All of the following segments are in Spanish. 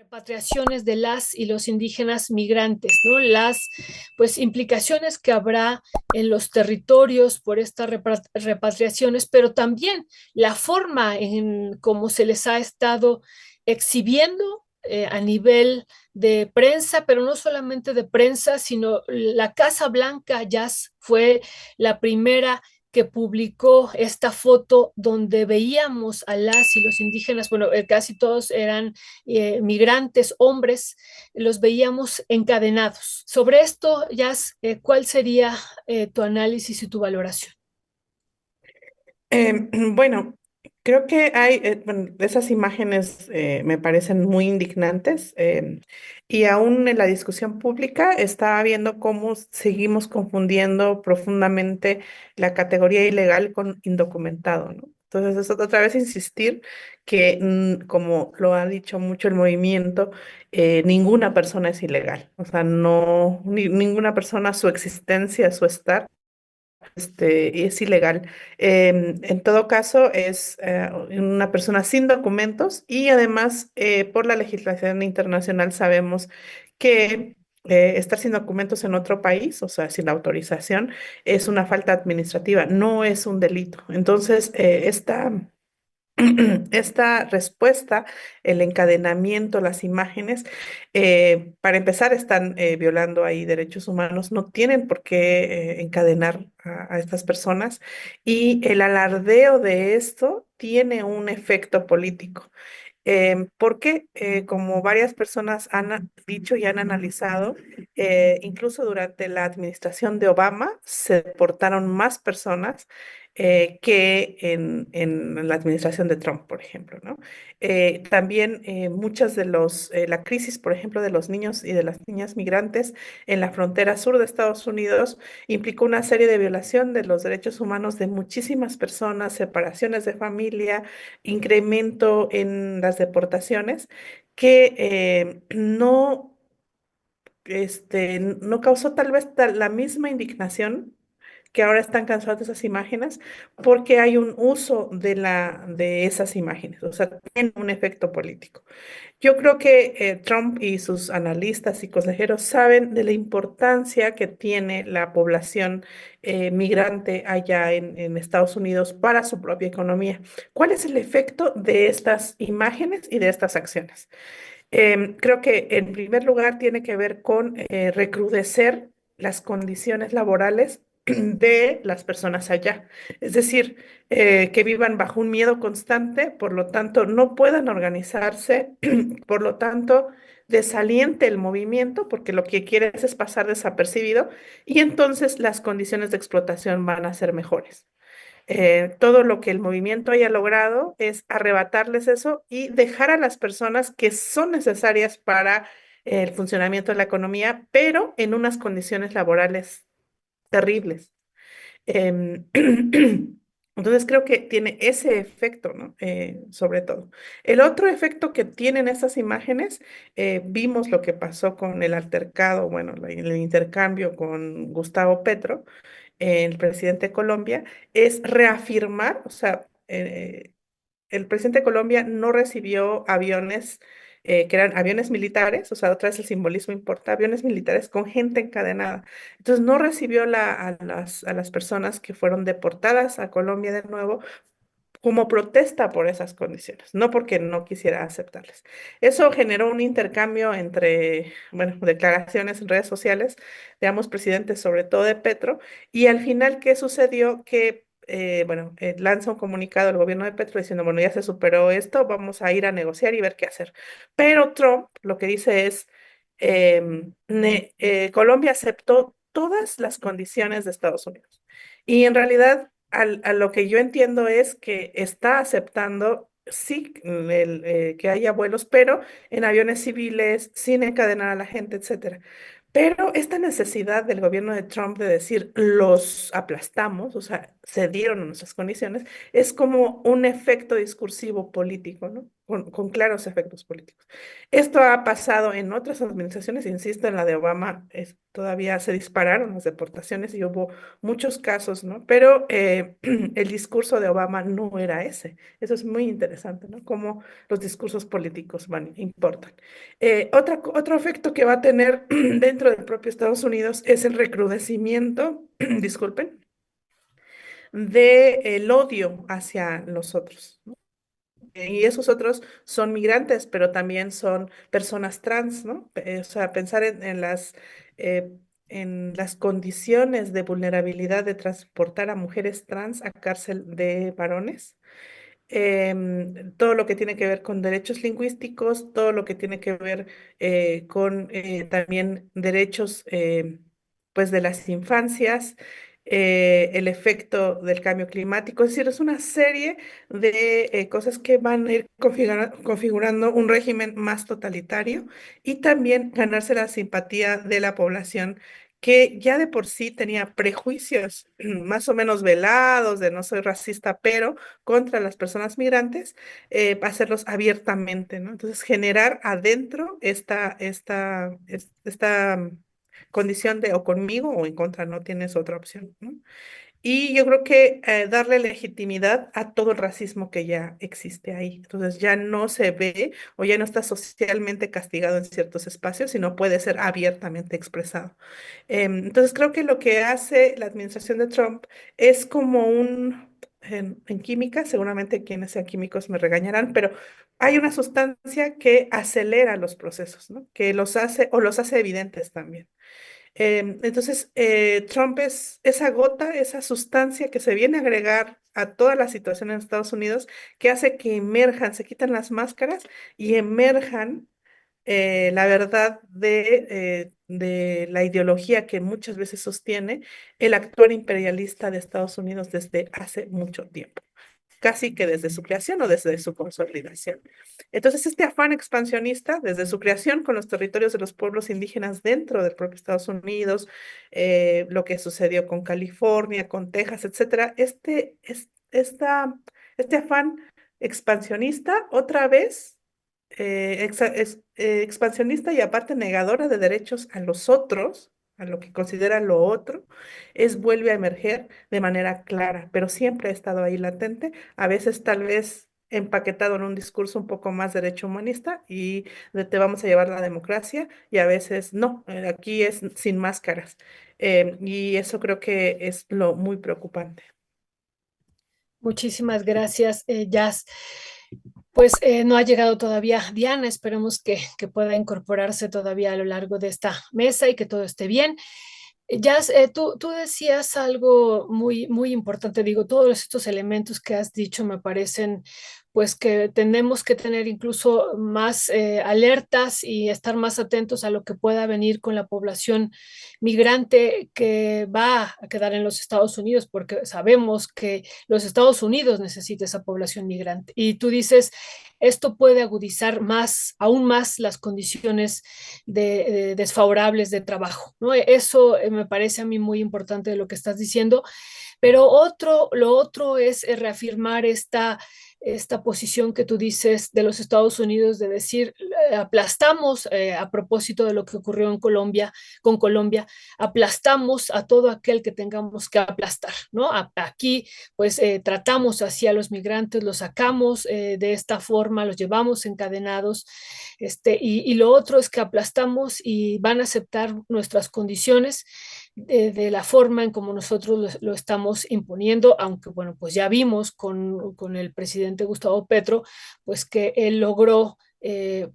repatriaciones de las y los indígenas migrantes, ¿no? Las pues implicaciones que habrá en los territorios por estas repatriaciones, pero también la forma en cómo se les ha estado exhibiendo a nivel de prensa, pero no solamente de prensa, sino la Casa Blanca ya fue la primera que publicó esta foto donde veíamos a las y los indígenas, bueno, casi todos eran migrantes, hombres, los veíamos encadenados. Sobre esto, Jazz, ¿cuál sería tu análisis y tu valoración? Bueno, creo que hay, bueno, esas imágenes me parecen muy indignantes y aún en la discusión pública estaba viendo cómo seguimos confundiendo profundamente la categoría ilegal con indocumentado, ¿no? Entonces, es otra vez insistir que, como lo ha dicho mucho el movimiento, ninguna persona es ilegal. O sea, no, ninguna persona, su existencia, su estar es ilegal. En todo caso, es una persona sin documentos y además por la legislación internacional sabemos que estar sin documentos en otro país, o sea, sin autorización, es una falta administrativa, no es un delito. Entonces, esta respuesta, el encadenamiento, las imágenes, para empezar, están violando ahí derechos humanos, no tienen por qué encadenar a estas personas y el alardeo de esto tiene un efecto político. Porque, como varias personas han dicho y han analizado, incluso durante la administración de Obama se deportaron más personas que en la administración de Trump, por ejemplo, ¿no? También muchas de la crisis, por ejemplo, de los niños y de las niñas migrantes en la frontera sur de Estados Unidos implicó una serie de violación de los derechos humanos de muchísimas personas, separaciones de familia, incremento en las deportaciones que no causó tal vez la misma indignación que ahora están cansados de esas imágenes, porque hay un uso de esas imágenes, o sea, tiene un efecto político. Yo creo que Trump y sus analistas y consejeros saben de la importancia que tiene la población migrante allá en Estados Unidos para su propia economía. ¿Cuál es el efecto de estas imágenes y de estas acciones? Creo que en primer lugar tiene que ver con recrudecer las condiciones laborales de las personas allá. Es decir, que vivan bajo un miedo constante, por lo tanto, no puedan organizarse, por lo tanto, desaliente el movimiento, porque lo que quiere es pasar desapercibido, y entonces las condiciones de explotación van a ser mejores. Todo lo que el movimiento haya logrado es arrebatarles eso y dejar a las personas que son necesarias para el funcionamiento de la economía, pero en unas condiciones laborales terribles. Em, Entonces creo que tiene ese efecto, ¿no? Sobre todo. El otro efecto que tienen estas imágenes, vimos lo que pasó con el altercado, bueno, el intercambio con Gustavo Petro, el presidente de Colombia, es reafirmar, o sea, el presidente de Colombia no recibió aviones que eran aviones militares, o sea, otra vez el simbolismo importa, aviones militares con gente encadenada. Entonces no recibió a las personas que fueron deportadas a Colombia de nuevo como protesta por esas condiciones, no porque no quisiera aceptarles. Eso generó un intercambio entre, bueno, declaraciones en redes sociales de ambos presidentes, sobre todo de Petro, y al final, ¿qué sucedió? Que, bueno, lanza un comunicado el gobierno de Petro diciendo, bueno, ya se superó esto, vamos a ir a negociar y ver qué hacer. Pero Trump lo que dice es, Colombia aceptó todas las condiciones de Estados Unidos. Y en realidad a lo que yo entiendo es que está aceptando, sí, que haya vuelos, pero en aviones civiles, sin encadenar a la gente, etcétera. Pero esta necesidad del gobierno de Trump de decir los aplastamos, o sea, cedieron a nuestras condiciones, es como un efecto discursivo político, ¿no? con claros efectos políticos. Esto ha pasado en otras administraciones, insisto, en la de Obama todavía se dispararon las deportaciones y hubo muchos casos, ¿no? Pero el discurso de Obama no era ese. Eso es muy interesante, ¿no? Cómo los discursos políticos importan. Otro efecto que va a tener dentro del propio Estados Unidos es el recrudecimiento, disculpen, del odio hacia los otros. Y esos otros son migrantes, pero también son personas trans, ¿no? O sea, pensar eh, en las condiciones de vulnerabilidad de transportar a mujeres trans a cárcel de varones. Todo lo que tiene que ver con derechos lingüísticos, todo lo que tiene que ver con también derechos pues de las infancias, el efecto del cambio climático, es decir, es una serie de cosas que van a ir configurando un régimen más totalitario y también ganarse la simpatía de la población que ya de por sí tenía prejuicios más o menos velados de no soy racista, pero contra las personas migrantes, hacerlos abiertamente, ¿no? Entonces, generar adentro esta condición de o conmigo o en contra, no tienes otra opción, ¿no? Y yo creo que darle legitimidad a todo el racismo que ya existe ahí. Entonces ya no se ve o ya no está socialmente castigado en ciertos espacios, sino puede ser abiertamente expresado. Entonces creo que lo que hace la administración de Trump es como en química, seguramente quienes sean químicos me regañarán, pero hay una sustancia que acelera los procesos, ¿no? Que los hace o los hace evidentes también. Entonces, Trump es esa gota, esa sustancia que se viene a agregar a toda la situación en Estados Unidos, que hace que emerjan, se quitan las máscaras y emerjan la verdad de la ideología que muchas veces sostiene el actual imperialista de Estados Unidos desde hace mucho tiempo, casi que desde su creación o desde su consolidación. Entonces, este afán expansionista, desde su creación con los territorios de los pueblos indígenas dentro del propio Estados Unidos, lo que sucedió con California, con Texas, etcétera, este afán expansionista otra vez expansionista y aparte negadora de derechos a los otros, a lo que considera lo otro, vuelve a emerger de manera clara, pero siempre ha estado ahí latente, a veces tal vez empaquetado en un discurso un poco más derecho humanista y de te vamos a llevar la democracia y a veces no, aquí es sin máscaras. Y eso creo que es lo muy preocupante. Muchísimas gracias, Jazz. Pues no ha llegado todavía Diana, esperemos que pueda incorporarse todavía a lo largo de esta mesa y que todo esté bien. Jazz, tú decías algo muy importante, digo, todos estos elementos que has dicho me parecen pues que tenemos que tener incluso más alertas y estar más atentos a lo que pueda venir con la población migrante que va a quedar en los Estados Unidos, porque sabemos que los Estados Unidos necesita esa población migrante. Y tú dices, esto puede agudizar más, aún más las condiciones desfavorables de trabajo, ¿no? Eso me parece a mí muy importante de lo que estás diciendo, pero lo otro es reafirmar esta posición que tú dices de los Estados Unidos de decir, aplastamos a propósito de lo que ocurrió en Colombia, con Colombia, aplastamos a todo aquel que tengamos que aplastar, ¿no? Aquí, pues, tratamos así a los migrantes, los sacamos de esta forma, los llevamos encadenados, y lo otro es que aplastamos y van a aceptar nuestras condiciones de la forma en como nosotros lo estamos imponiendo, aunque bueno, pues ya vimos con el presidente Gustavo Petro, pues que él logró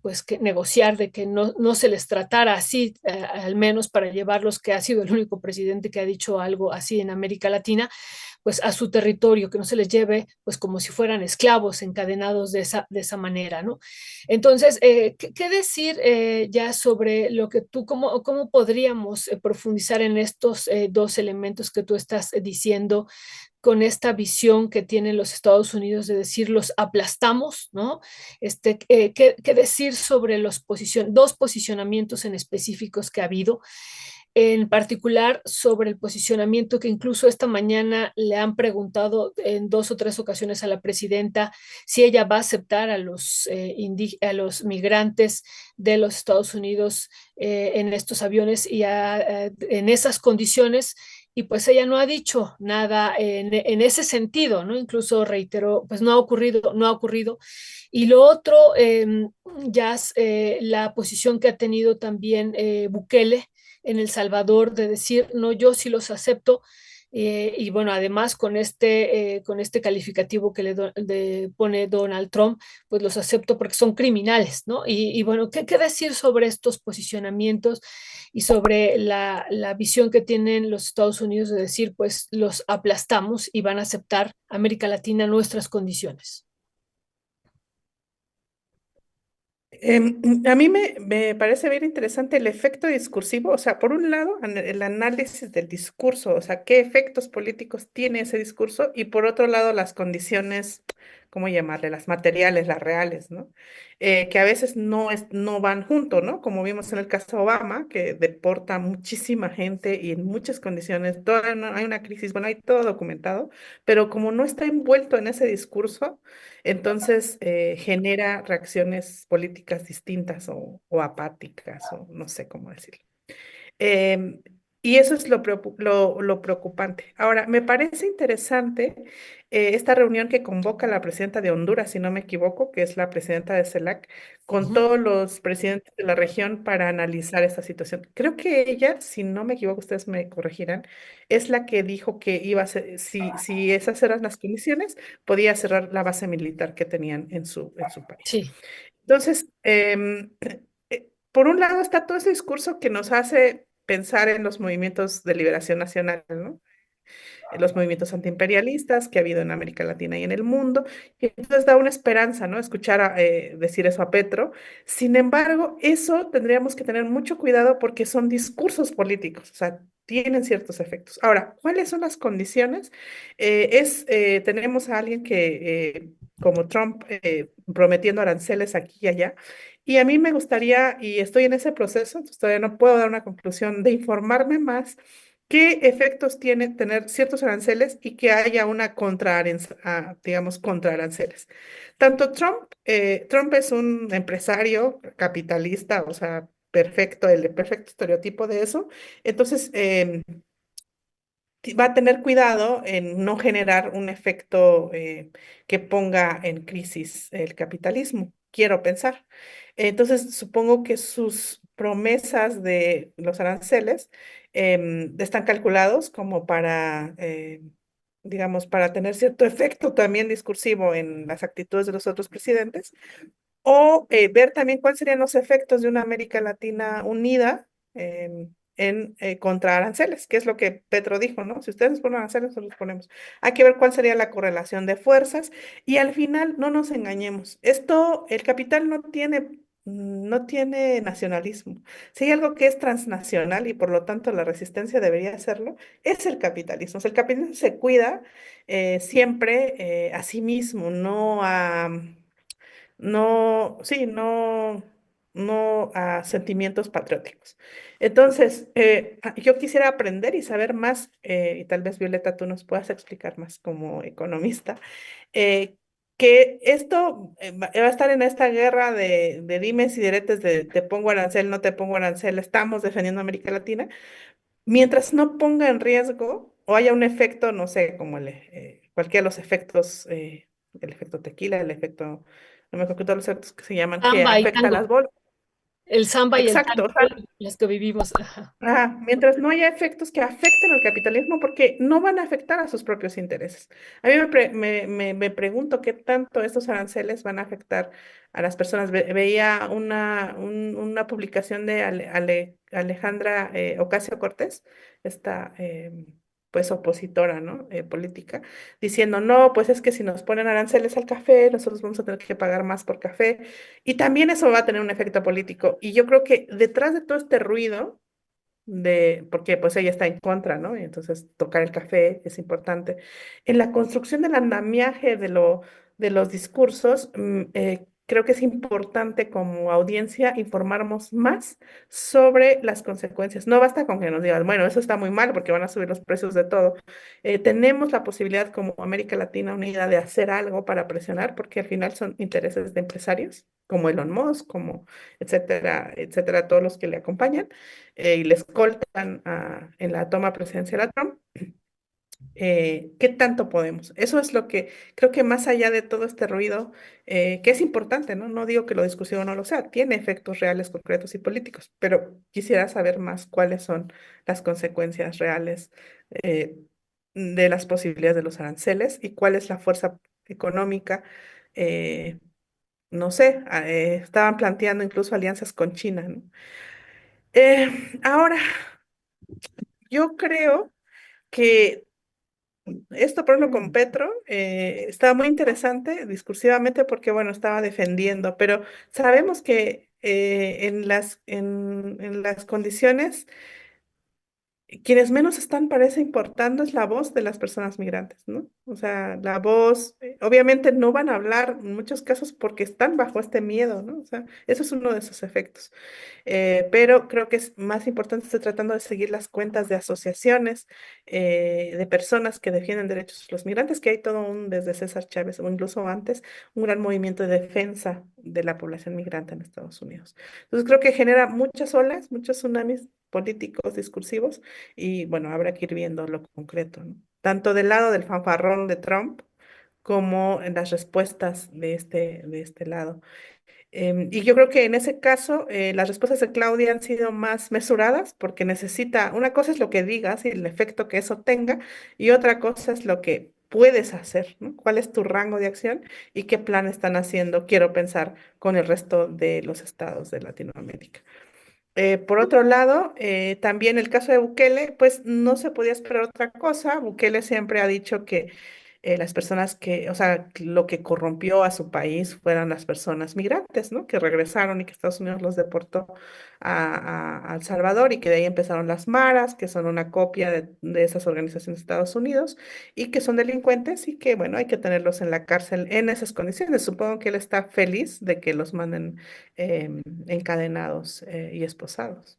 pues que negociar de que no se les tratara así, al menos para llevarlos, que ha sido el único presidente que ha dicho algo así en América Latina, pues a su territorio, que no se les lleve pues como si fueran esclavos encadenados de esa manera, ¿no? Entonces, ¿qué decir ya sobre lo que tú, cómo podríamos profundizar en estos dos elementos que tú estás diciendo con esta visión que tienen los Estados Unidos de decir los aplastamos, ¿no? ¿Qué decir sobre dos posicionamientos en específicos que ha habido? en particular sobre el posicionamiento que incluso esta mañana le han preguntado en 2 o 3 ocasiones a la presidenta si ella va a aceptar a los migrantes de los Estados Unidos en estos aviones y en esas condiciones. Y pues ella no ha dicho nada en ese sentido, ¿no? Incluso reiteró, pues no ha ocurrido, no ha ocurrido. Y lo otro, ya la posición que ha tenido también Bukele en El Salvador de decir, no, yo sí los acepto. Y bueno, además con este calificativo que pone Donald Trump, pues los acepto porque son criminales, ¿no? Y bueno, ¿qué decir sobre estos posicionamientos y sobre la visión que tienen los Estados Unidos de decir, pues los aplastamos y van a aceptar América Latina nuestras condiciones? A mí me parece bien interesante el efecto discursivo, o sea, por un lado, el análisis del discurso, o sea, qué efectos políticos tiene ese discurso, y por otro lado, las condiciones, ¿cómo llamarle? Las materiales, las reales, ¿no? Que a veces no van junto, ¿no? Como vimos en el caso de Obama, que deporta muchísima gente y en muchas condiciones, hay una crisis, bueno, hay todo documentado, pero como no está envuelto en ese discurso, entonces genera reacciones políticas distintas o apáticas o no sé cómo decirlo. Em, y eso es lo preocupante. Ahora, me parece interesante esta reunión que convoca la presidenta de Honduras, si no me equivoco, que es la presidenta de CELAC, con Ujú. todos los presidentes de la región para analizar esta situación. Creo que ella, si no me equivoco, ustedes me corregirán, es la que dijo que iba a ser, si esas eran las condiciones, podía cerrar la base militar que tenían en su país. Sí, Entonces, por un lado está todo ese discurso que nos hace pensar en los movimientos de liberación nacional, ¿no? En los movimientos antiimperialistas que ha habido en América Latina y en el mundo. Y entonces da una esperanza, ¿no? Escuchar decir eso a Petro. Sin embargo, eso tendríamos que tener mucho cuidado porque son discursos políticos, o sea, tienen ciertos efectos. Ahora, ¿cuáles son las condiciones? Tenemos a alguien como Trump, prometiendo aranceles aquí y allá. Y a mí me gustaría, y estoy en ese proceso, entonces todavía no puedo dar una conclusión, de informarme más qué efectos tiene tener ciertos aranceles y que haya una digamos, contraaranceles. Tanto Trump es un empresario capitalista, o sea, perfecto, el perfecto estereotipo de eso. Entonces, va a tener cuidado en no generar un efecto que ponga en crisis el capitalismo, quiero pensar. Entonces, supongo que sus promesas de los aranceles están calculados como digamos, para tener cierto efecto también discursivo en las actitudes de los otros presidentes, o ver también cuáles serían los efectos de una América Latina unida contra aranceles, que es lo que Petro dijo, ¿no? Si ustedes nos ponen aranceles, nosotros los ponemos. Hay que ver cuál sería la correlación de fuerzas y al final no nos engañemos. El capital no tiene nacionalismo. Si hay algo que es transnacional y por lo tanto la resistencia debería hacerlo, es el capitalismo. O sea, el capitalismo se cuida siempre a sí mismo, no a sentimientos patrióticos. Entonces, yo quisiera aprender y saber más, y tal vez Violeta tú nos puedas explicar más como economista, eh, que esto va a estar en esta guerra de dimes y diretes de te pongo arancel, no te pongo arancel, estamos defendiendo a América Latina, mientras no ponga en riesgo o haya un efecto, no sé, como cualquiera de los efectos, el efecto tequila, no me acuerdo todos los efectos que se llaman, que samba y afecta a tango, las bolsas. el samba y el Exacto, tango, o sea, las que vivimos. Ajá. mientras no haya efectos que afecten al capitalismo, porque no van a afectar a sus propios intereses. A mí me pregunto qué tanto estos aranceles van a afectar a las personas. Veía una publicación de Alejandra Ocasio-Cortez, esta pues opositora, ¿no? Política, diciendo, no, pues es que si nos ponen aranceles al café, nosotros vamos a tener que pagar más por café. Y también eso va a tener un efecto político. Y yo creo que detrás de todo este ruido, porque pues ella está en contra, ¿no? Y entonces tocar el café es importante. En la construcción del andamiaje de los discursos, creo que es importante como audiencia informarnos más sobre las consecuencias. No basta con que nos digan, bueno, eso está muy mal porque van a subir los precios de todo. Tenemos la posibilidad como América Latina Unida de hacer algo para presionar, porque al final son intereses de empresarios, como Elon Musk, como etcétera, etcétera, todos los que le acompañan y le escoltan en la toma presidencial a Trump. ¿Qué tanto podemos? Eso es lo que creo que más allá de todo este ruido, que es importante, ¿no? No digo que lo discusivo no lo sea, tiene efectos reales, concretos y políticos, pero quisiera saber más cuáles son las consecuencias reales eh, de las posibilidades de los aranceles y cuál es la fuerza económica. eh, no sé, estaban planteando incluso alianzas con China, ¿no? Ahora, yo creo que esto, por ejemplo, con Petro, estaba muy interesante discursivamente porque, bueno, estaba defendiendo, pero sabemos que en las condiciones, quienes menos están, parece, importando es la voz de las personas migrantes, ¿no? O sea, la voz, obviamente no van a hablar en muchos casos porque están bajo este miedo, ¿no? O sea, eso es uno de sus efectos. Pero creo que es más importante, estoy tratando de seguir las cuentas de asociaciones, de personas que defienden derechos de los migrantes, que hay todo un, desde César Chávez o incluso antes, un gran movimiento de defensa de la población migrante en Estados Unidos. Entonces creo que genera muchas olas, muchos tsunamis políticos, discursivos, y bueno, habrá que ir viendo lo concreto, ¿no? Tanto del lado del fanfarrón de Trump como en las respuestas de este lado. Y yo creo que en ese caso las respuestas de Claudia han sido más mesuradas porque necesita, una cosa es lo que digas y el efecto que eso tenga, y otra cosa es lo que puedes hacer, ¿no? ¿Cuál es tu rango de acción y qué plan están haciendo, quiero pensar, con el resto de los estados de Latinoamérica? Por otro lado, también el caso de Bukele, pues no se podía esperar otra cosa. Bukele siempre ha dicho que las personas que, o sea, lo que corrompió a su país fueran las personas migrantes, ¿no? Que regresaron y que Estados Unidos los deportó a El Salvador y que de ahí empezaron las maras, que son una copia de esas organizaciones de Estados Unidos y que son delincuentes y que, bueno, hay que tenerlos en la cárcel en esas condiciones. Supongo que él está feliz de que los manden encadenados y esposados.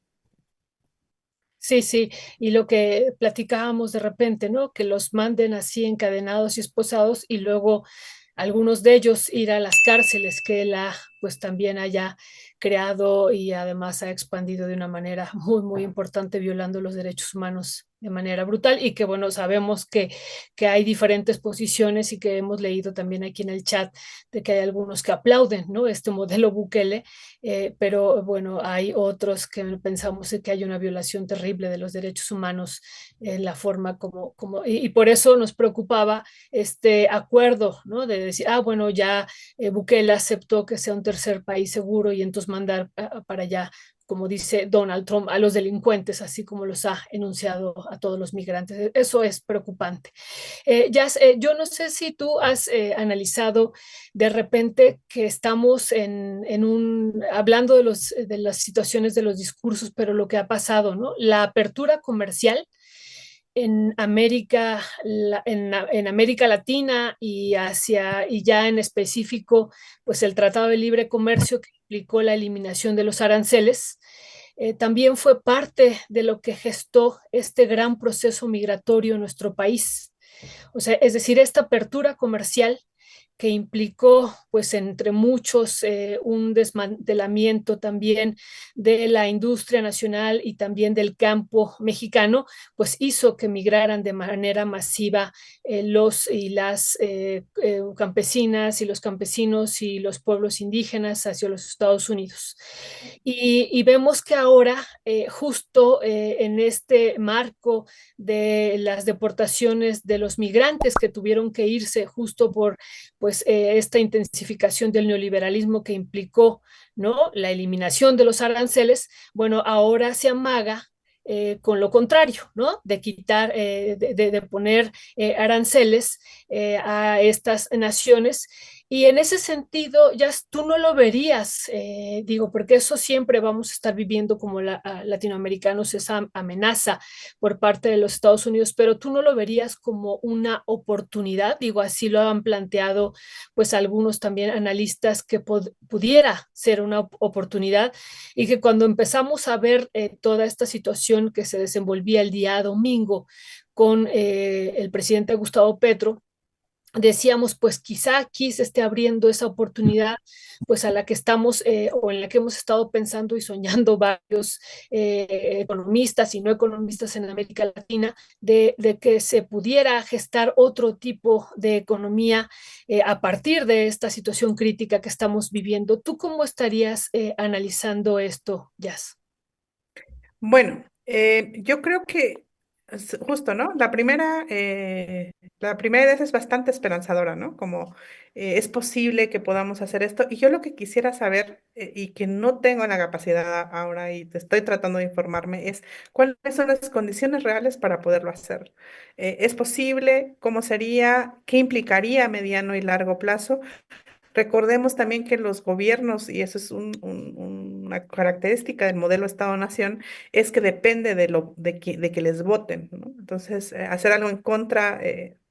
Sí, sí, y lo que platicábamos de repente, ¿no? Que los manden así encadenados y esposados y luego algunos de ellos ir a las cárceles que él ha, pues también haya creado y además ha expandido de una manera muy, muy importante, violando los derechos humanos de manera brutal y que, bueno, sabemos que hay diferentes posiciones y que hemos leído también aquí en el chat de que hay algunos que aplauden, ¿no? Este modelo Bukele, pero bueno, hay otros que pensamos que hay una violación terrible de los derechos humanos en la forma y por eso nos preocupaba este acuerdo, ¿no? De decir, ah, bueno, ya Bukele aceptó que sea un tercer país seguro y entonces mandar para allá, como dice Donald Trump, a los delincuentes, así como los ha enunciado a todos los migrantes. Eso es preocupante. Jazz, yo no sé si tú has analizado de repente que estamos hablando de, de las situaciones de los discursos, pero lo que ha pasado, ¿no? La apertura comercial en en América Latina y ya en específico, pues el Tratado de Libre Comercio que implicó la eliminación de los aranceles, también fue parte de lo que gestó este gran proceso migratorio en nuestro país. O sea, es decir, esta apertura comercial que implicó, pues, entre muchos, un desmantelamiento también de la industria nacional y también del campo mexicano, pues hizo que migraran de manera masiva los y las campesinas y los campesinos y los pueblos indígenas hacia los Estados Unidos. Y vemos que ahora, justo en este marco de las deportaciones de los migrantes que tuvieron que irse justo por pues esta intensificación del neoliberalismo que implicó, ¿no? La eliminación de los aranceles, bueno, ahora se amaga con lo contrario, ¿no? De quitar, de poner aranceles a estas naciones Y en ese sentido, ya tú no lo verías, digo, porque eso siempre vamos a estar viviendo como latinoamericanos, esa amenaza por parte de los Estados Unidos, pero tú no lo verías como una oportunidad, digo, así lo han planteado pues algunos también analistas que pudiera ser una oportunidad y que cuando empezamos a ver toda esta situación que se desenvolvía el día domingo con el presidente Gustavo Petro, decíamos, pues quizá aquí se esté abriendo esa oportunidad, pues a la que estamos o en la que hemos estado pensando y soñando varios economistas y no economistas en América Latina, de que se pudiera gestar otro tipo de economía a partir de esta situación crítica que estamos viviendo. ¿Tú cómo estarías analizando esto, Jazz? Bueno, yo creo que justo, ¿no? La primera idea es bastante esperanzadora, ¿no? Como es posible que podamos hacer esto. Y yo lo que quisiera saber, y que no tengo la capacidad ahora y te estoy tratando de informarme, es cuáles son las condiciones reales para poderlo hacer. ¿Es posible? ¿Cómo sería? ¿Qué implicaría a mediano y largo plazo? Recordemos también que los gobiernos, y eso es una característica del modelo Estado-Nación, es que depende de que les voten, ¿no? Entonces, hacer algo en contra,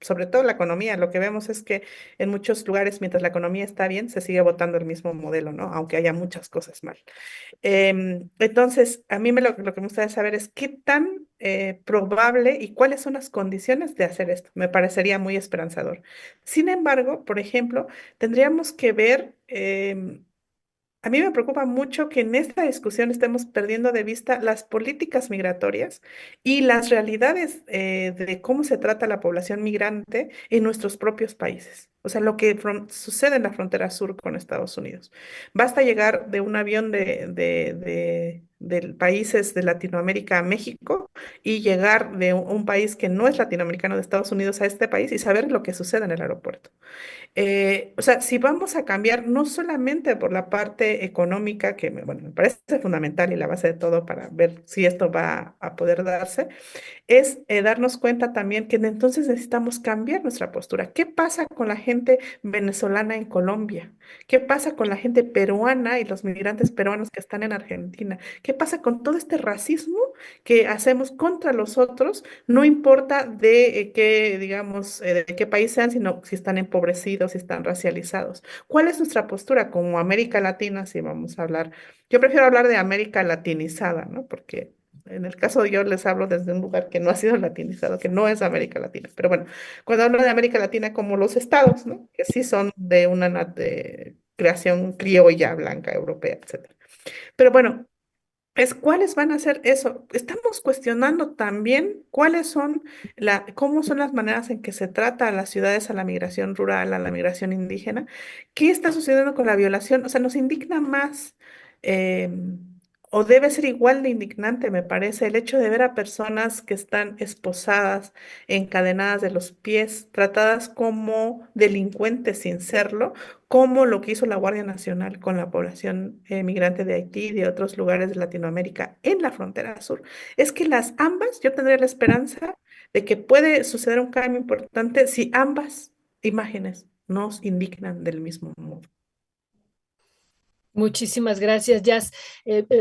sobre todo la economía, lo que vemos es que en muchos lugares, mientras la economía está bien, se sigue votando el mismo modelo, ¿no? Aunque haya muchas cosas mal. Entonces, a mí lo que me gustaría saber es qué tan probable y cuáles son las condiciones de hacer esto. Me parecería muy esperanzador. Sin embargo, por ejemplo, tendríamos que ver, a mí me preocupa mucho que en esta discusión estemos perdiendo de vista las políticas migratorias y las realidades de cómo se trata la población migrante en nuestros propios países. O sea, lo que sucede en la frontera sur con Estados Unidos. Basta llegar de un avión de países de Latinoamérica a México y llegar de un país que no es latinoamericano de Estados Unidos a este país y saber lo que sucede en el aeropuerto. O sea, si vamos a cambiar no solamente por la parte económica, que bueno, me parece fundamental y la base de todo para ver si esto va a poder darse, es darnos cuenta también que entonces necesitamos cambiar nuestra postura. ¿Qué pasa con la gente venezolana en Colombia? ¿Qué pasa con la gente peruana y los migrantes peruanos que están en Argentina? ¿Qué pasa con todo este racismo que hacemos contra los otros? No importa de qué, digamos, de qué país sean, sino si están empobrecidos, si están racializados. ¿Cuál es nuestra postura como América Latina, si vamos a hablar? Yo prefiero hablar de América latinizada, ¿no? Porque en el caso yo les hablo desde un lugar que no ha sido latinizado, que no es América Latina. Pero bueno, cuando hablo de América Latina como los estados, ¿no? Que sí son de una de creación criolla, blanca, europea, etcétera. Pero bueno, es cuáles van a ser eso. Estamos cuestionando también cómo son las maneras en que se trata a las ciudades, a la migración rural, a la migración indígena. ¿Qué está sucediendo con la violación? O sea, nos indigna más, eh, o debe ser igual de indignante, me parece, el hecho de ver a personas que están esposadas, encadenadas de los pies, tratadas como delincuentes sin serlo, como lo que hizo la Guardia Nacional con la población migrante de Haití y de otros lugares de Latinoamérica en la frontera sur. Es que las ambas, yo tendría la esperanza de que puede suceder un cambio importante si ambas imágenes nos indignan del mismo modo. Muchísimas gracias, Jazz.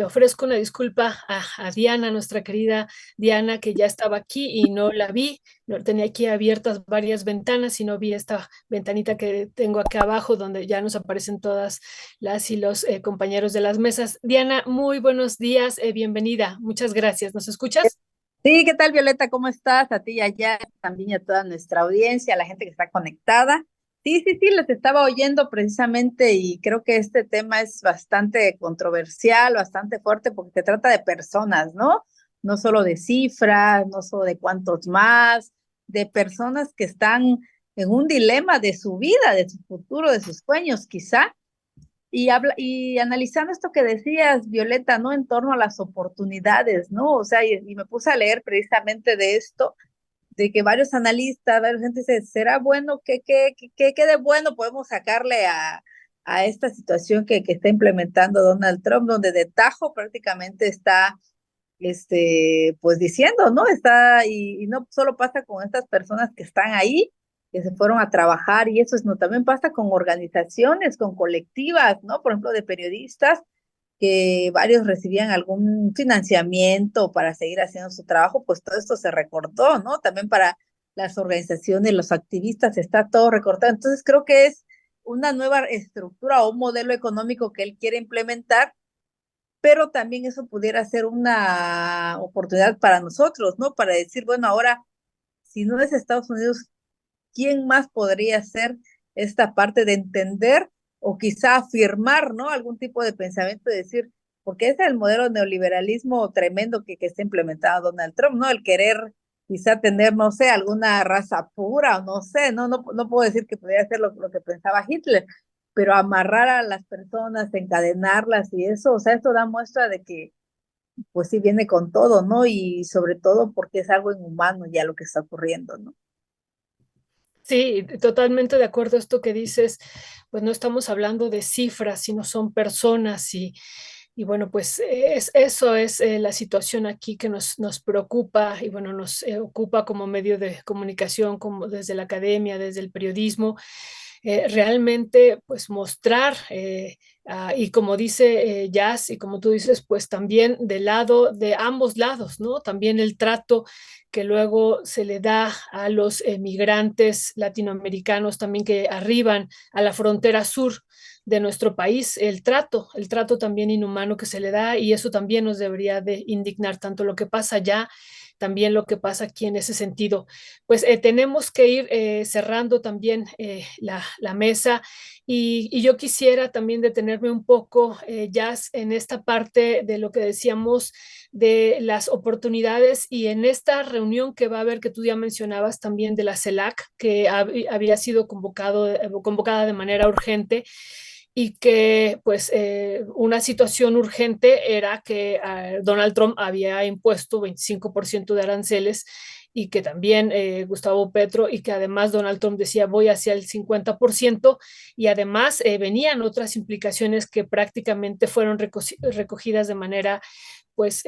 Ofrezco una disculpa a Diana, nuestra querida Diana, que ya estaba aquí y no la vi. No, tenía aquí abiertas varias ventanas y no vi esta ventanita que tengo acá abajo donde ya nos aparecen todas las y los compañeros de las mesas. Diana, muy buenos días, bienvenida. Muchas gracias. ¿Nos escuchas? Sí, ¿qué tal, Violeta? ¿Cómo estás? A ti y allá, también y a toda nuestra audiencia, a la gente que está conectada. Sí, sí, sí, les estaba oyendo precisamente y creo que este tema es bastante controversial, bastante fuerte, porque se trata de personas, ¿no? No solo de cifras, no solo de cuántos más, de personas que están en un dilema de su vida, de su futuro, de sus sueños, quizá. Y analizando esto que decías, Violeta, ¿no? En torno a las oportunidades, ¿no? O sea, y me puse a leer precisamente de esto, de que varios analistas, varios gente dice, ¿será bueno qué de bueno podemos sacarle a esta situación que está implementando Donald Trump, donde de tajo prácticamente está, pues diciendo, ¿no? Y no solo pasa con estas personas que están ahí, que se fueron a trabajar y eso es, no, también pasa con organizaciones, con colectivas, ¿no? Por ejemplo, de periodistas que varios recibían algún financiamiento para seguir haciendo su trabajo, pues todo esto se recortó, ¿no? También para las organizaciones, los activistas, está todo recortado. Entonces creo que es una nueva estructura o un modelo económico que él quiere implementar, pero también eso pudiera ser una oportunidad para nosotros, ¿no? Para decir, bueno, ahora, si no es Estados Unidos, ¿quién más podría ser esta parte de entender o quizá afirmar, ¿no? Algún tipo de pensamiento de decir, porque ese es el modelo de neoliberalismo tremendo que está implementado Donald Trump, ¿no? El querer quizá tener, no sé, alguna raza pura, o no sé, no puedo decir que podría ser lo que pensaba Hitler, pero amarrar a las personas, encadenarlas y eso, o sea, esto da muestra de que, pues sí viene con todo, ¿no? Y sobre todo porque es algo inhumano ya lo que está ocurriendo, ¿no? Sí, totalmente de acuerdo a esto que dices, pues no estamos hablando de cifras, sino son personas y bueno, pues eso es la situación aquí que nos preocupa y bueno, nos ocupa como medio de comunicación, como desde la academia, desde el periodismo, realmente pues mostrar y como dice Jazz y como tú dices, pues también del lado de ambos lados, ¿no? También el trato que luego se le da a los migrantes latinoamericanos también que arriban a la frontera sur de nuestro país, el trato también inhumano que se le da y eso también nos debería de indignar tanto lo que pasa allá, también lo que pasa aquí en ese sentido. Pues tenemos que ir cerrando también la mesa y yo quisiera también detenerme un poco, Jazz, en esta parte de lo que decíamos de las oportunidades y en esta reunión que va a haber, que tú ya mencionabas también de la CELAC, que había sido convocada de manera urgente y que pues una situación urgente era que Donald Trump había impuesto 25% de aranceles y que también Gustavo Petro y que además Donald Trump decía voy hacia el 50% y además venían otras implicaciones que prácticamente fueron recogidas de manera pues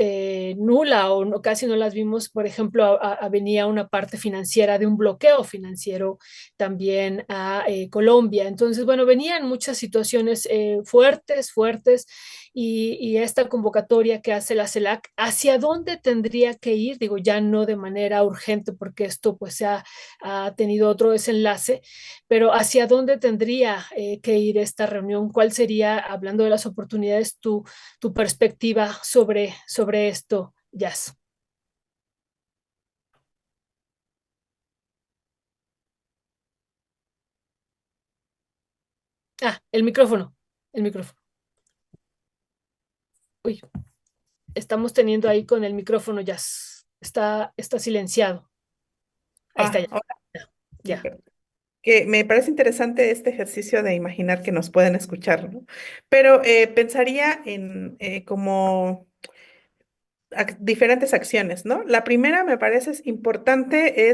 nula o no, casi no las vimos. Por ejemplo, venía una parte financiera de un bloqueo financiero también a Colombia. Entonces, bueno, venían muchas situaciones fuertes y esta convocatoria que hace la CELAC, ¿hacia dónde tendría que ir? Digo, ya no de manera urgente porque esto pues ha tenido otro desenlace, pero ¿hacia dónde tendría que ir esta reunión? ¿Cuál sería, hablando de las oportunidades, tu perspectiva sobre esto, Jazz? Ah, el micrófono. Uy, estamos teniendo ahí con el micrófono, Jazz. Está silenciado. Ahí está, Ah, ya. ahora sí, Ya. perdón. Que me parece interesante este ejercicio de imaginar que nos pueden escuchar, ¿no? Pero pensaría en como diferentes acciones, ¿no? La primera me parece es importante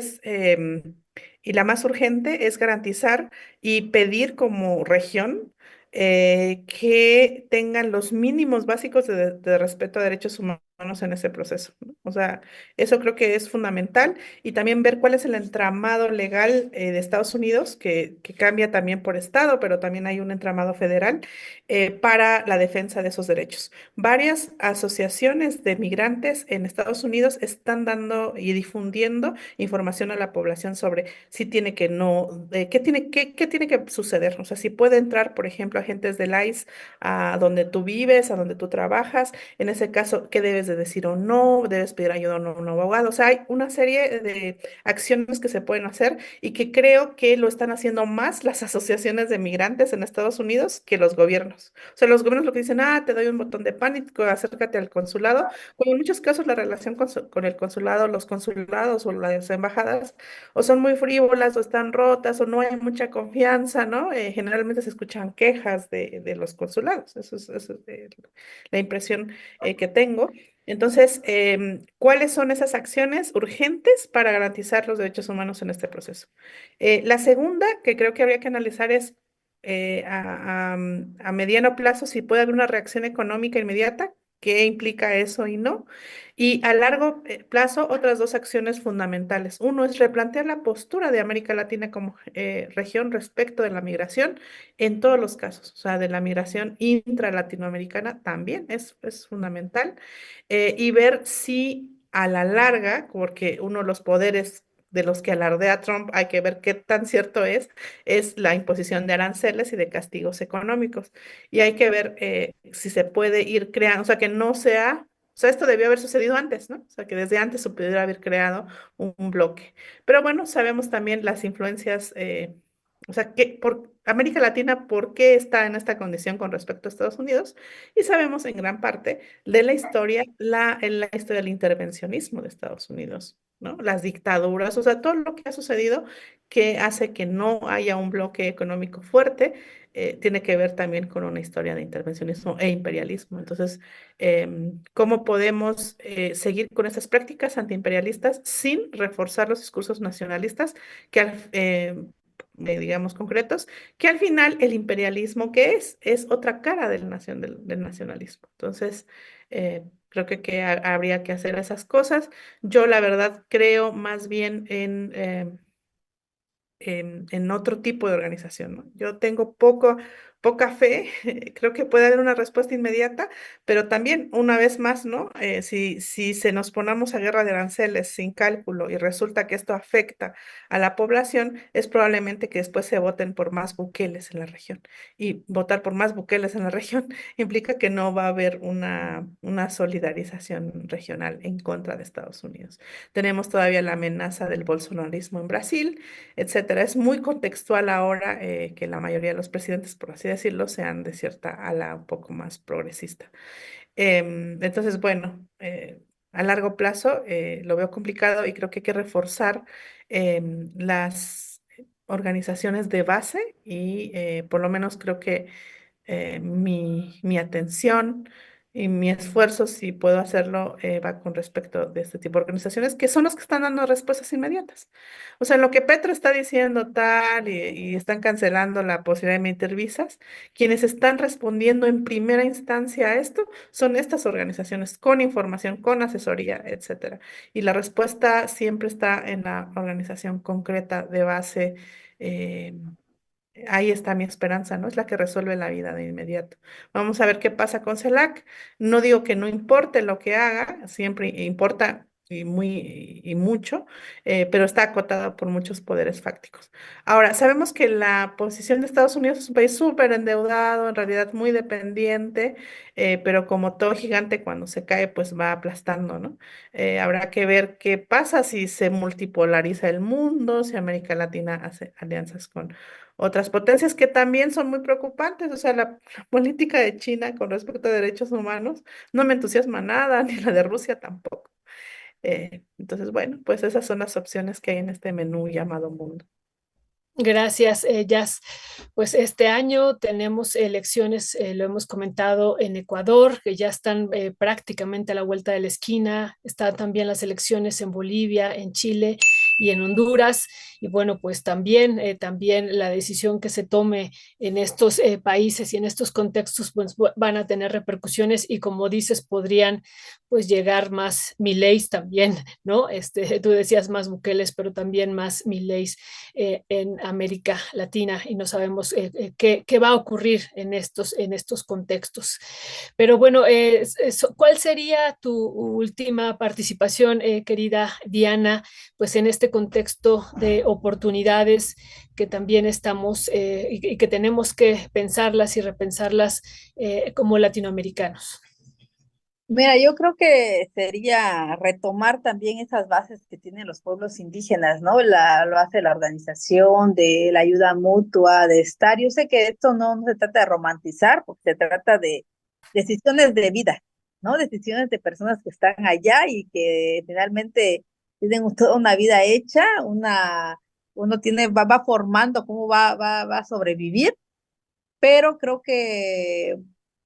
y la más urgente es garantizar y pedir como región que tengan los mínimos básicos de respeto a derechos humanos en ese proceso, ¿no? O sea, eso creo que es fundamental y también ver cuál es el entramado legal de Estados Unidos, que cambia también por estado, pero también hay un entramado federal para la defensa de esos derechos. Varias asociaciones de migrantes en Estados Unidos están dando y difundiendo información a la población sobre si tiene que no, qué tiene que suceder. O sea, si puede entrar, por ejemplo, agentes del ICE a donde tú vives, a donde tú trabajas. En ese caso, ¿qué debes de decir o no? ¿Debes pedir ayuda a un abogado? O sea, hay una serie de acciones que se pueden hacer y que creo que lo están haciendo más las asociaciones de migrantes en Estados Unidos que los gobiernos. O sea, los gobiernos lo que dicen, te doy un botón de pánico, acércate al consulado, cuando en muchos casos la relación con el consulado, los consulados o las embajadas, o son muy frívolas, o están rotas, o no hay mucha confianza, ¿no? Generalmente se escuchan quejas de los consulados, eso es la impresión que tengo. Entonces, ¿cuáles son esas acciones urgentes para garantizar los derechos humanos en este proceso? La segunda que creo que habría que analizar es a mediano plazo si puede haber una reacción económica inmediata qué implica eso y no. Y a largo plazo, otras dos acciones fundamentales. Uno es replantear la postura de América Latina como región respecto de la migración en todos los casos, o sea, de la migración intra-latinoamericana también es fundamental. Y ver si a la larga, porque uno de los poderes de los que alardea Trump, hay que ver qué tan cierto es la imposición de aranceles y de castigos económicos. Y hay que ver si se puede ir creando, o sea, que no sea, o sea, esto debió haber sucedido antes, ¿no? O sea, que desde antes se pudiera haber creado un bloque. Pero bueno, sabemos también las influencias, o sea, que por América Latina, ¿por qué está en esta condición con respecto a Estados Unidos? Y sabemos en gran parte de la historia, en la historia del intervencionismo de Estados Unidos, ¿no? Las dictaduras, o sea, todo lo que ha sucedido que hace que no haya un bloque económico fuerte, tiene que ver también con una historia de intervencionismo e imperialismo. Entonces, ¿cómo podemos seguir con estas prácticas antiimperialistas sin reforzar los discursos nacionalistas que, digamos, concretos, que al final el imperialismo que es otra cara de la nación, del nacionalismo? Entonces, creo que habría que hacer esas cosas. Yo la verdad creo más bien en otro tipo de organización, ¿no? Yo tengo poca fe, creo que puede haber una respuesta inmediata, pero también, una vez más, ¿no? Si se nos ponemos a guerra de aranceles sin cálculo y resulta que esto afecta a la población, es probablemente que después se voten por más buqueles en la región. Y votar por más buqueles en la región implica que no va a haber una solidarización regional en contra de Estados Unidos. Tenemos todavía la amenaza del bolsonarismo en Brasil, etcétera. Es muy contextual ahora que la mayoría de los presidentes, por así decirlo, sean de cierta ala un poco más progresista. Entonces, bueno, a largo plazo lo veo complicado y creo que hay que reforzar las organizaciones de base y por lo menos creo que mi atención y mi esfuerzo, si puedo hacerlo, va con respecto de este tipo de organizaciones que son los que están dando respuestas inmediatas. O sea, en lo que Petro está diciendo tal y están cancelando la posibilidad de emitir visas, quienes están respondiendo en primera instancia a esto son estas organizaciones con información, con asesoría, etcétera. Y la respuesta siempre está en la organización concreta de base. eh, Ahí está mi esperanza, ¿no? Es la que resuelve la vida de inmediato. Vamos a ver qué pasa con CELAC. No digo que no importe lo que haga, siempre importa y mucho, pero está acotada por muchos poderes fácticos. Ahora, sabemos que la posición de Estados Unidos es un país súper endeudado, en realidad muy dependiente, pero como todo gigante, cuando se cae, pues va aplastando, ¿no? Habrá que ver qué pasa si se multipolariza el mundo, si América Latina hace alianzas con otras potencias que también son muy preocupantes. O sea, la política de China con respecto a derechos humanos no me entusiasma nada, ni la de Rusia tampoco. Entonces, bueno, pues esas son las opciones que hay en este menú llamado mundo. Gracias, Jazz. Pues este año tenemos elecciones, lo hemos comentado en Ecuador, que ya están prácticamente a la vuelta de la esquina. Están también las elecciones en Bolivia, en Chile y en Honduras. Y bueno, pues también la decisión que se tome en estos países y en estos contextos pues, van a tener repercusiones y como dices, podrían pues llegar más Mileis también, ¿no? Tú decías más Bukeles, pero también más Mileis en América Latina y no sabemos qué va a ocurrir en estos contextos. Pero bueno, ¿cuál sería tu última participación, querida Diana, pues en este contexto de oportunidades que también estamos y que tenemos que pensarlas y repensarlas como latinoamericanos? Mira, yo creo que sería retomar también esas bases que tienen los pueblos indígenas, ¿no? Lo hace la organización de la ayuda mutua, de estar. Yo sé que esto no se trata de romantizar, porque se trata de decisiones de vida, ¿no? Decisiones de personas que están allá y que finalmente tienen toda una vida hecha, uno va formando cómo va a sobrevivir, pero creo que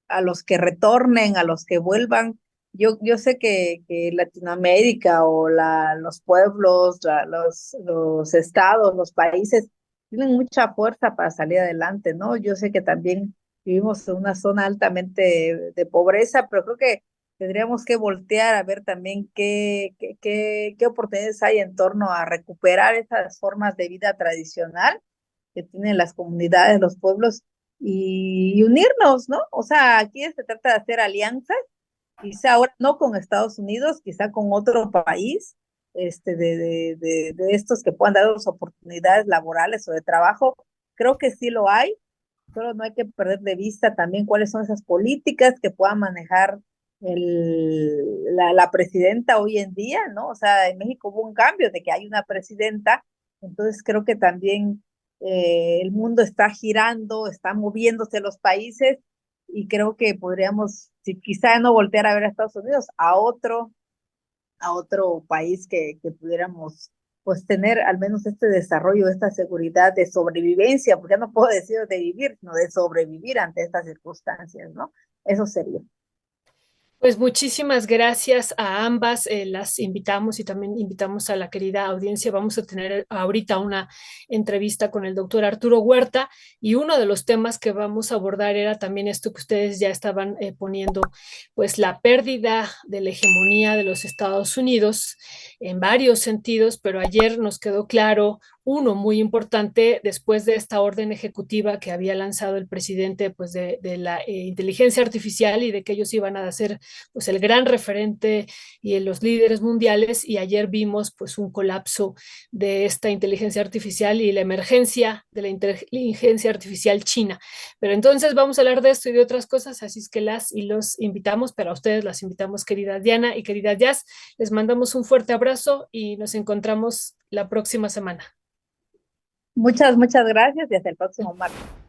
a los que retornen, a los que vuelvan, yo sé que Latinoamérica o los pueblos, los estados, los países tienen mucha fuerza para salir adelante, ¿no? Yo sé que también vivimos en una zona altamente de pobreza, pero creo que tendríamos que voltear a ver también qué oportunidades hay en torno a recuperar esas formas de vida tradicional que tienen las comunidades, los pueblos, y unirnos, ¿no? O sea, aquí se trata de hacer alianzas, quizá ahora no con Estados Unidos, quizá con otro país, de estos que puedan darnos oportunidades laborales o de trabajo. Creo que sí lo hay, solo no hay que perder de vista también cuáles son esas políticas que pueda manejar la presidenta hoy en día, ¿no? O sea, en México hubo un cambio de que hay una presidenta, entonces creo que también el mundo está girando, están moviéndose los países y creo que podríamos, si quizá no voltear a ver a Estados Unidos, a otro país que pudiéramos pues tener al menos este desarrollo, esta seguridad de sobrevivencia, porque ya no puedo decir de vivir, sino de sobrevivir ante estas circunstancias, ¿no? Eso sería. Pues muchísimas gracias a ambas, las invitamos y también invitamos a la querida audiencia. Vamos a tener ahorita una entrevista con el doctor Arturo Huerta y uno de los temas que vamos a abordar era también esto que ustedes ya estaban poniendo, pues la pérdida de la hegemonía de los Estados Unidos en varios sentidos, pero ayer nos quedó claro uno muy importante después de esta orden ejecutiva que había lanzado el presidente pues de la inteligencia artificial y de que ellos iban a hacer pues el gran referente y los líderes mundiales y ayer vimos pues un colapso de esta inteligencia artificial y la emergencia de la inteligencia artificial china. Pero entonces vamos a hablar de esto y de otras cosas, así es que las y los invitamos, pero a ustedes las invitamos, querida Diana y querida Jazz, les mandamos un fuerte abrazo y nos encontramos la próxima semana. Muchas gracias y hasta el próximo martes.